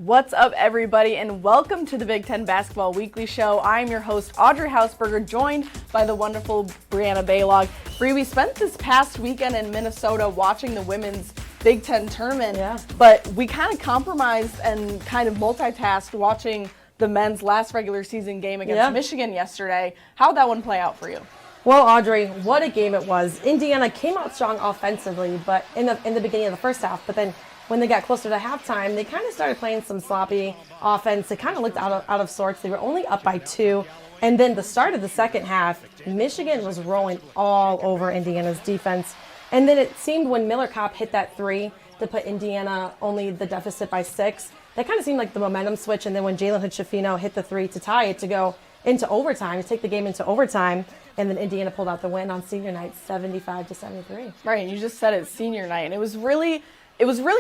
What's up, everybody, and welcome to the Big Ten Basketball Weekly Show. I'm your host, Audrey Hausberger, joined by the wonderful Brianna Ballogg. Bree, we spent this past weekend in Minnesota watching the women's Big Ten tournament, but we kind of compromised and kind of multitasked watching the men's last regular season game against Michigan yesterday. How'd that one play out for you? Well, Audrey, what a game it was. Indiana came out strong offensively, but in the beginning of the first half, but then when they got closer to halftime, they kind of started playing some sloppy offense. It kind of looked out of sorts. They were only up by 2. And then the start of the second half, Michigan was rolling all over Indiana's defense. And then it seemed when Miller Kopp hit that 3 to put Indiana only the deficit by 6, that kind of seemed like the momentum switch. And then when Jalen Hood-Schifino hit the 3 to tie it to go into overtime, to take the game into overtime, and then Indiana pulled out the win on senior night, 75-73. Right, and you just said it's senior night, and it was really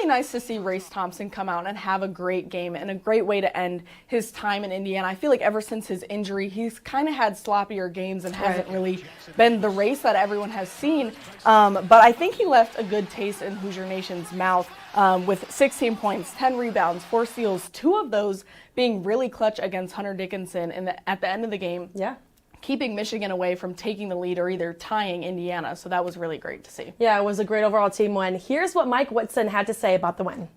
nice to see Race Thompson come out and have a great game and a great way to end his time in Indiana. I feel like ever since his injury, he's kind of had sloppier games and hasn't really been the Race that everyone has seen. But I think he left a good taste in Hoosier Nation's mouth with 16 points, 10 rebounds, 4 steals, 2 of those being really clutch against Hunter Dickinson at the end of the game. Yeah. Keeping Michigan away from taking the lead or either tying Indiana. So that was really great to see. Yeah, it was a great overall team win. Here's what Mike Whitson had to say about the win.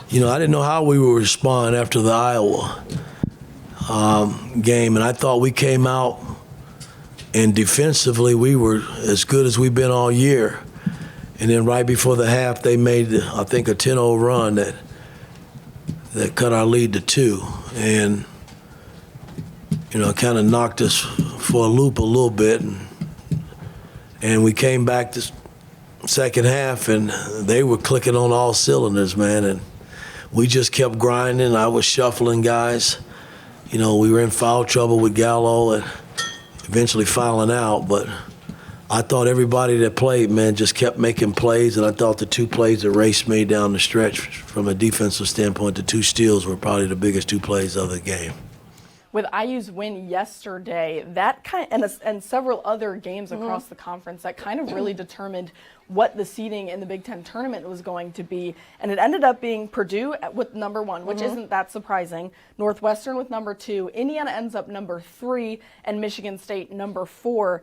You know, I didn't know how we would respond after the Iowa game, and I thought we came out and defensively we were as good as we've been all year. And then right before the half, they made, I think, a 10-0 run that cut our lead to 2. And you know, kind of knocked us for a loop a little bit. And we came back this second half, and they were clicking on all cylinders, man. And we just kept grinding. I was shuffling guys. You know, we were in foul trouble with Gallo and eventually fouling out. But I thought everybody that played, man, just kept making plays. And I thought the 2 plays that Race made down the stretch from a defensive standpoint, the 2 steals were probably the biggest 2 plays of the game. With IU's win yesterday, that and several other games across the conference, that kind of really determined what the seeding in the Big Ten tournament was going to be. And it ended up being Purdue with number 1, which isn't that surprising, Northwestern with number 2, Indiana ends up number 3, and Michigan State number 4.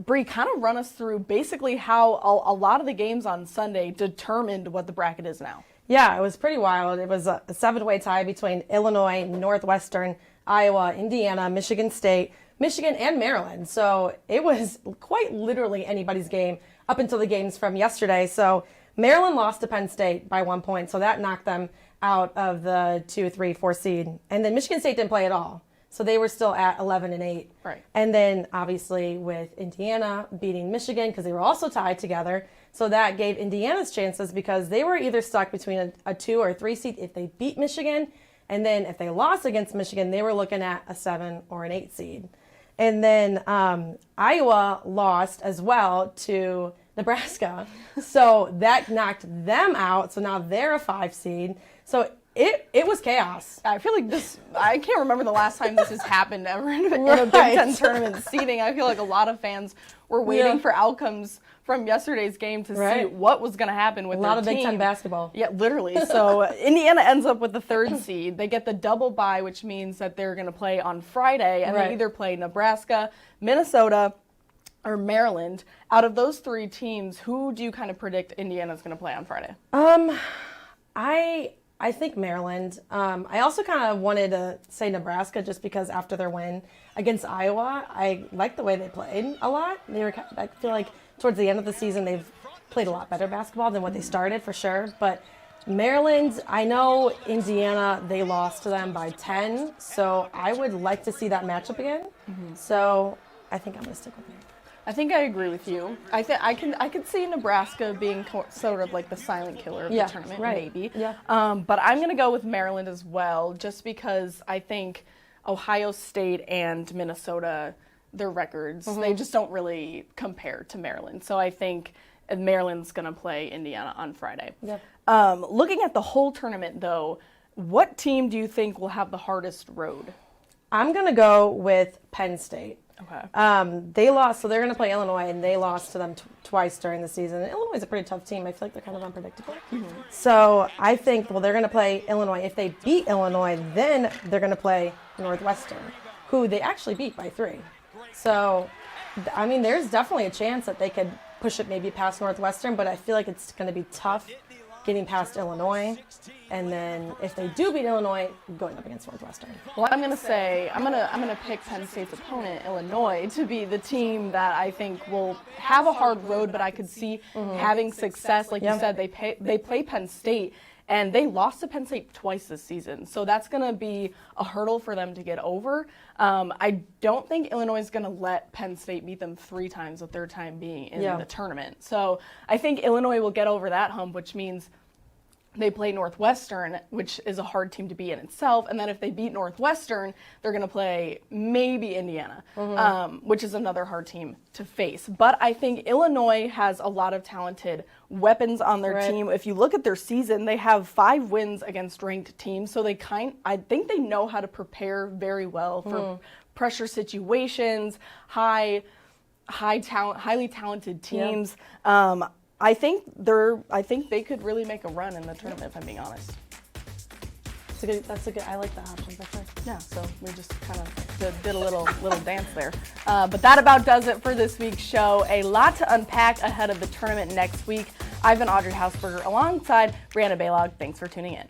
Bree, kind of run us through basically how a lot of the games on Sunday determined what the bracket is now. Yeah, it was pretty wild. It was a 7-way tie between Illinois, Northwestern, Iowa, Indiana, Michigan State, Michigan, and Maryland. So it was quite literally anybody's game up until the games from yesterday. So Maryland lost to Penn State by 1 point, so that knocked them out of the 2, 3, 4 seed. And then Michigan State didn't play at all. So they were still at 11-8. Right. And then obviously with Indiana beating Michigan because they were also tied together. So that gave Indiana's chances because they were either stuck between a 2 or a 3 seed if they beat Michigan. And then if they lost against Michigan, they were looking at a 7 or an 8 seed. And then Iowa lost as well to Nebraska. So that knocked them out. So now they're a 5 seed. So it was chaos. I feel like I can't remember the last time this has happened ever in a Big Ten tournament seeding. I feel like a lot of fans were waiting for outcomes from yesterday's game to see what was going to happen with their team. A lot of Big Ten basketball. Yeah, literally. So Indiana ends up with the 3rd seed. They get the double bye, which means that they're going to play on Friday, and they either play Nebraska, Minnesota, or Maryland. Out of those 3 teams, who do you kind of predict Indiana's going to play on Friday? I think Maryland. I also kind of wanted to say Nebraska just because after their win against Iowa, I liked the way they played a lot. I feel like towards the end of the season, they've played a lot better basketball than what they started for sure. But Maryland, I know Indiana, they lost to them by 10. So I would like to see that matchup again. So I think I'm going to stick with Maryland. I think I agree with you. I could see Nebraska being sort of like the silent killer of the tournament, maybe. Yeah. But I'm going to go with Maryland as well, just because I think Ohio State and Minnesota, their records, they just don't really compare to Maryland. So I think Maryland's going to play Indiana on Friday. Yeah. Looking at the whole tournament, though, what team do you think will have the hardest road? I'm going to go with Penn State. Okay. They lost, so they're going to play Illinois, and they lost to them twice during the season. And Illinois is a pretty tough team. I feel like they're kind of unpredictable. So I think, well, they're going to play Illinois. If they beat Illinois, then they're going to play Northwestern, who they actually beat by 3. So, I mean, there's definitely a chance that they could push it maybe past Northwestern, but I feel like it's going to be tough getting past Illinois, and then if they do beat Illinois, going up against Northwestern. Well, I'm gonna say I'm gonna pick Penn State's opponent, Illinois, to be the team that I think will have a hard road, but I could see having success. Like you said, they play Penn State, and they lost to Penn State twice this season, so that's gonna be a hurdle for them to get over. I don't think Illinois is gonna let Penn State beat them 3 times, the third time being in the tournament. So I think Illinois will get over that hump, which means they play Northwestern, which is a hard team to beat in itself. And then if they beat Northwestern, they're going to play maybe Indiana, which is another hard team to face. But I think Illinois has a lot of talented weapons on their team. If you look at their season, they have 5 wins against ranked teams. So I think they know how to prepare very well for pressure situations, highly talented teams. I think they could really make a run in the tournament, if I'm being honest. That's a good. I like the options. That's right. Yeah, so we just kind of did a little dance there. But that about does it for this week's show. A lot to unpack ahead of the tournament next week. I've been Audrey Hausberger alongside Brianna Ballogg. Thanks for tuning in.